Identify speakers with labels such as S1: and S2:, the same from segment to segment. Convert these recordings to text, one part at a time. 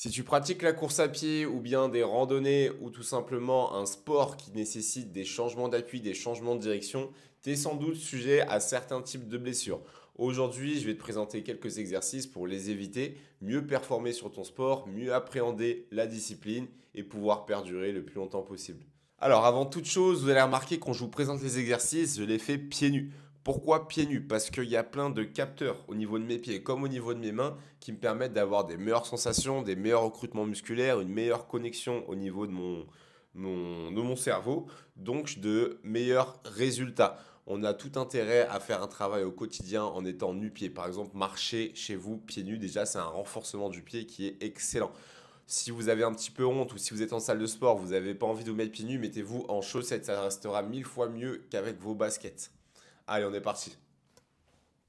S1: Si tu pratiques la course à pied ou bien des randonnées ou tout simplement un sport qui nécessite des changements d'appui, des changements de direction, tu es sans doute sujet à certains types de blessures. Aujourd'hui, je vais te présenter quelques exercices pour les éviter, mieux performer sur ton sport, mieux appréhender la discipline et pouvoir perdurer le plus longtemps possible. Alors, avant toute chose, vous allez remarquer quand je vous présente les exercices, je les fais pieds nus. Pourquoi pieds nus? Parce qu'il y a plein de capteurs au niveau de mes pieds comme au niveau de mes mains qui me permettent d'avoir des meilleures sensations, des meilleurs recrutements musculaires, une meilleure connexion au niveau de mon cerveau, donc de meilleurs résultats. On a tout intérêt à faire un travail au quotidien en étant nu-pieds. Par exemple, marcher chez vous pieds nus, déjà c'est un renforcement du pied qui est excellent. Si vous avez un petit peu honte ou si vous êtes en salle de sport, vous n'avez pas envie de vous mettre pieds nus, mettez-vous en chaussettes, ça restera 1000 fois mieux qu'avec vos baskets. Allez, on est parti.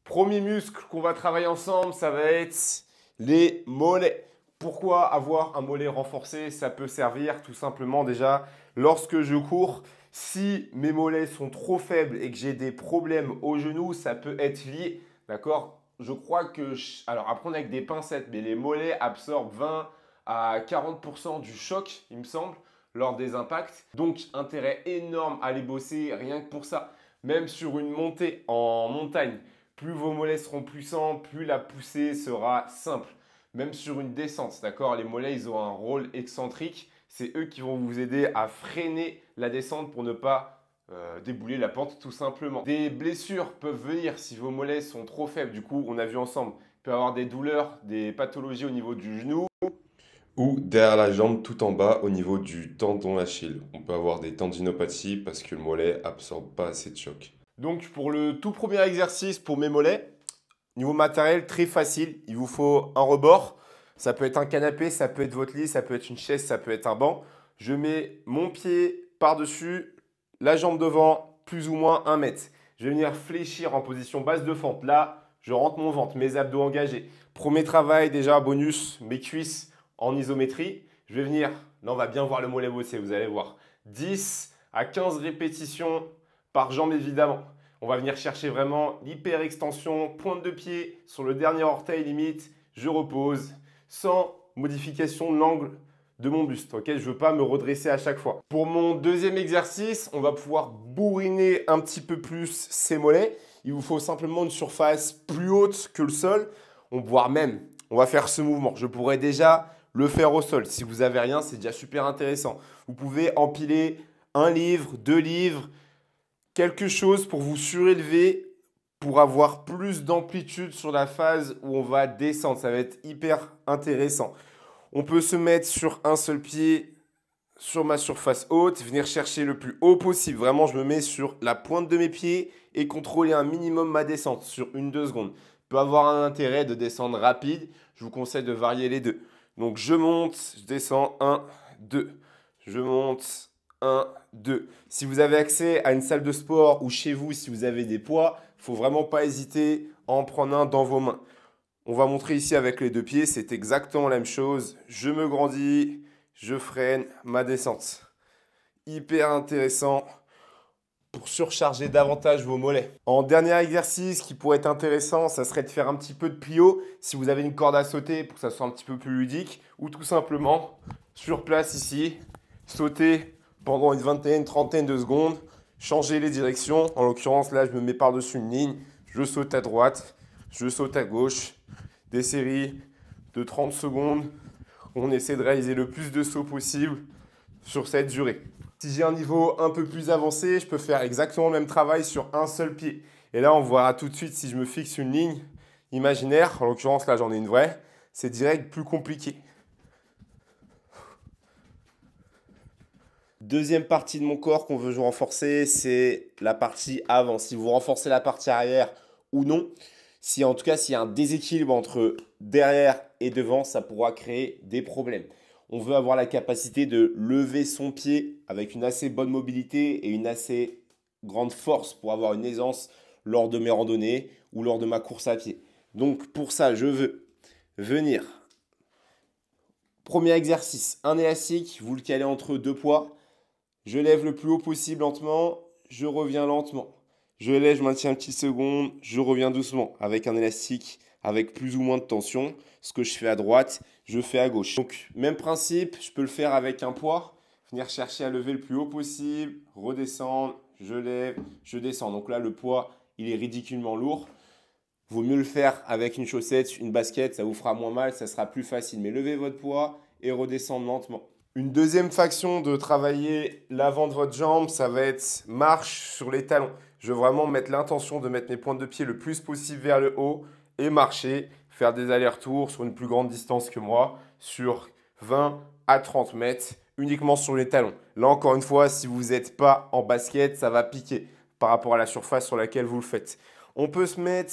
S1: Premier muscle qu'on va travailler ensemble, ça va être les mollets. Pourquoi avoir un mollet renforcé? Ça peut servir tout simplement déjà lorsque je cours. Si mes mollets sont trop faibles et que j'ai des problèmes au genou, ça peut être lié. D'accord? Je crois que, alors à prendre avec des pincettes, mais les mollets absorbent 20 à 40% du choc, il me semble, lors des impacts. Donc, intérêt énorme à les bosser rien que pour ça. Même sur une montée en montagne, plus vos mollets seront puissants, plus la poussée sera simple. Même sur une descente, d'accord? Les mollets, ils ont un rôle excentrique. C'est eux qui vont vous aider à freiner la descente pour ne pas débouler la pente tout simplement. Des blessures peuvent venir si vos mollets sont trop faibles. Du coup, on a vu ensemble, il peut y avoir des douleurs, des pathologies au niveau du genou ou derrière la jambe tout en bas au niveau du tendon Achille. On peut avoir des tendinopathies parce que le mollet absorbe pas assez de choc. Donc pour le tout premier exercice pour mes mollets, niveau matériel très facile, il vous faut un rebord. Ça peut être un canapé, ça peut être votre lit, ça peut être une chaise, ça peut être un banc. Je mets mon pied par-dessus, la jambe devant, plus ou moins 1 mètre. Je vais venir fléchir en position basse de fente. Là, je rentre mon ventre, mes abdos engagés. Premier travail déjà, bonus, mes cuisses en isométrie. Je vais venir, là on va bien voir le mollet bosser, vous allez voir. 10 à 15 répétitions par jambe évidemment. On va venir chercher vraiment l'hyperextension, pointe de pied sur le dernier orteil limite. Je repose sans modification de l'angle de mon buste. Ok, je ne veux pas me redresser à chaque fois. Pour mon deuxième exercice, on va pouvoir bourriner un petit peu plus ses mollets. Il vous faut simplement une surface plus haute que le sol. Voire même, on va faire ce mouvement. Je pourrais déjà le faire au sol. Si vous n'avez rien, c'est déjà super intéressant. Vous pouvez empiler 1 livre, 2 livres, quelque chose pour vous surélever, pour avoir plus d'amplitude sur la phase où on va descendre. Ça va être hyper intéressant. On peut se mettre sur un seul pied sur ma surface haute, venir chercher le plus haut possible. Vraiment, je me mets sur la pointe de mes pieds et contrôler un minimum ma descente sur 1-2 secondes. Peut avoir un intérêt de descendre rapide. Je vous conseille de varier les deux. Donc, je monte, je descends, 1, 2. Je monte, 1, 2. Si vous avez accès à une salle de sport ou chez vous, si vous avez des poids, il ne faut vraiment pas hésiter à en prendre un dans vos mains. On va montrer ici avec les deux pieds, c'est exactement la même chose. Je me grandis, je freine ma descente. Hyper intéressant pour surcharger davantage vos mollets. En dernier exercice qui pourrait être intéressant, ça serait de faire un petit peu de plio si vous avez une corde à sauter pour que ça soit un petit peu plus ludique ou tout simplement sur place ici, sauter pendant une vingtaine, trentaine de secondes, changer les directions. En l'occurrence, là, je me mets par-dessus une ligne, je saute à droite, je saute à gauche. Des séries de 30 secondes. On essaie de réaliser le plus de sauts possible sur cette durée. Si j'ai un niveau un peu plus avancé, je peux faire exactement le même travail sur un seul pied. Et là, on verra tout de suite si je me fixe une ligne imaginaire. En l'occurrence, là, j'en ai une vraie. C'est direct plus compliqué. Deuxième partie de mon corps qu'on veut renforcer, c'est la partie avant. Si vous renforcez la partie arrière ou non, si en tout cas s'il y a un déséquilibre entre derrière et devant, ça pourra créer des problèmes. On veut avoir la capacité de lever son pied avec une assez bonne mobilité et une assez grande force pour avoir une aisance lors de mes randonnées ou lors de ma course à pied. Donc pour ça, je veux venir. Premier exercice, un élastique, vous le calez entre deux poids. Je lève le plus haut possible lentement, je reviens lentement. Je lève, je maintiens une petite seconde, je reviens doucement avec un élastique avec plus ou moins de tension. Ce que je fais à droite, je fais à gauche. Donc, même principe, je peux le faire avec un poids. Venir chercher à lever le plus haut possible, redescendre, je lève, je descends. Donc là, le poids, il est ridiculement lourd. Vaut mieux le faire avec une chaussette, une basket, ça vous fera moins mal, ça sera plus facile. Mais levez votre poids et redescendre lentement. Une deuxième faction de travailler l'avant de votre jambe, ça va être marche sur les talons. Je veux vraiment mettre l'intention de mettre mes pointes de pied le plus possible vers le haut et marcher, faire des allers-retours sur une plus grande distance que moi, sur 20 à 30 mètres, uniquement sur les talons. Là, encore une fois, si vous n'êtes pas en basket, ça va piquer par rapport à la surface sur laquelle vous le faites. On peut se mettre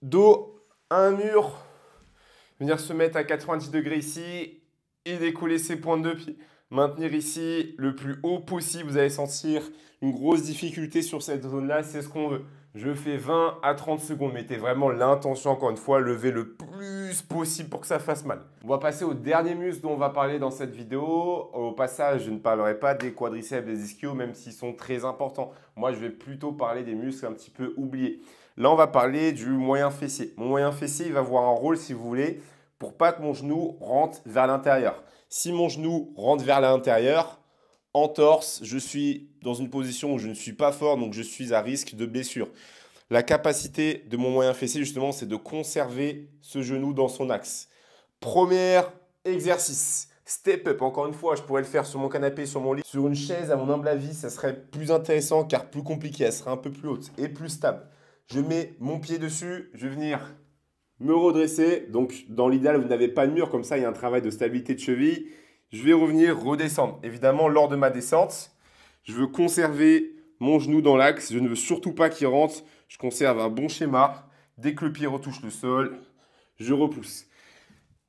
S1: dos à un mur, venir se mettre à 90 degrés ici et décoller ses pointes de pied. Maintenir ici le plus haut possible. Vous allez sentir une grosse difficulté sur cette zone-là. C'est ce qu'on veut. Je fais 20 à 30 secondes. Mettez vraiment l'intention, encore une fois, lever le plus possible pour que ça fasse mal. On va passer au dernier muscle dont on va parler dans cette vidéo. Au passage, je ne parlerai pas des quadriceps, des ischios, même s'ils sont très importants. Moi, je vais plutôt parler des muscles un petit peu oubliés. Là, on va parler du moyen fessier. Mon moyen fessier, il va avoir un rôle, si vous voulez, pour pas que mon genou rentre vers l'intérieur. Si mon genou rentre vers l'intérieur, en torse, je suis dans une position où je ne suis pas fort, donc je suis à risque de blessure. La capacité de mon moyen fessier, justement, c'est de conserver ce genou dans son axe. Premier exercice, step up. Encore une fois, je pourrais le faire sur mon canapé, sur mon lit. Sur une chaise, à mon humble avis, ça serait plus intéressant car plus compliqué. Elle serait un peu plus haute et plus stable. Je mets mon pied dessus, je vais venir me redresser. Donc, dans l'idéal, vous n'avez pas de mur. Comme ça, il y a un travail de stabilité de cheville. Je vais revenir redescendre. Évidemment, lors de ma descente, je veux conserver mon genou dans l'axe. Je ne veux surtout pas qu'il rentre. Je conserve un bon schéma. Dès que le pied retouche le sol, je repousse.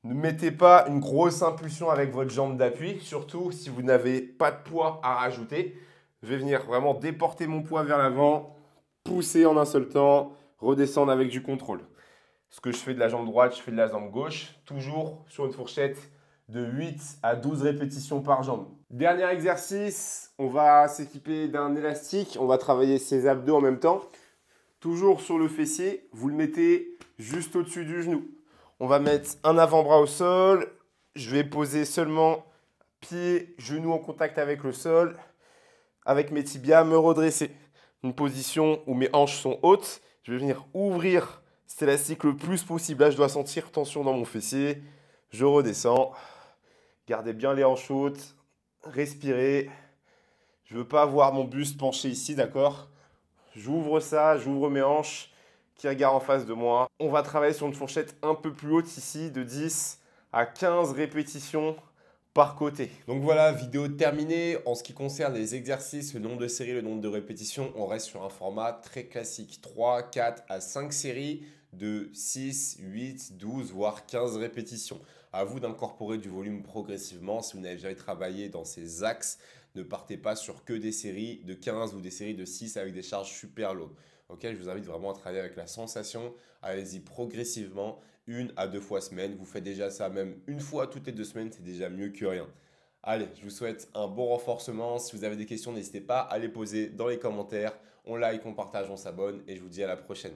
S1: Ne mettez pas une grosse impulsion avec votre jambe d'appui, surtout si vous n'avez pas de poids à rajouter. Je vais venir vraiment déporter mon poids vers l'avant, pousser en un seul temps, redescendre avec du contrôle. Ce que je fais de la jambe droite, je fais de la jambe gauche, toujours sur une fourchette de 8 à 12 répétitions par jambe. Dernier exercice, on va s'équiper d'un élastique, on va travailler ses abdos en même temps. Toujours sur le fessier, vous le mettez juste au-dessus du genou. On va mettre un avant-bras au sol, je vais poser seulement pied, genou en contact avec le sol, avec mes tibias, me redresser. Une position où mes hanches sont hautes, je vais venir ouvrir cet élastique le plus possible. Là, je dois sentir tension dans mon fessier. Je redescends. Gardez bien les hanches hautes. Respirez. Je ne veux pas avoir mon buste penché ici, d'accord? J'ouvre ça, j'ouvre mes hanches qui regardent en face de moi. On va travailler sur une fourchette un peu plus haute ici, de 10 à 15 répétitions par côté. Donc voilà, vidéo terminée. En ce qui concerne les exercices, le nombre de séries, le nombre de répétitions, on reste sur un format très classique. 3, 4 à 5 séries de 6, 8, 12, voire 15 répétitions. À vous d'incorporer du volume progressivement. Si vous n'avez jamais travaillé dans ces axes, ne partez pas sur que des séries de 15 ou des séries de 6 avec des charges super lourdes. Okay, je vous invite vraiment à travailler avec la sensation. Allez-y progressivement, 1 à 2 fois semaine. Vous faites déjà ça même une fois toutes les 2 semaines, c'est déjà mieux que rien. Allez, je vous souhaite un bon renforcement. Si vous avez des questions, n'hésitez pas à les poser dans les commentaires. On like, on partage, on s'abonne et je vous dis à la prochaine.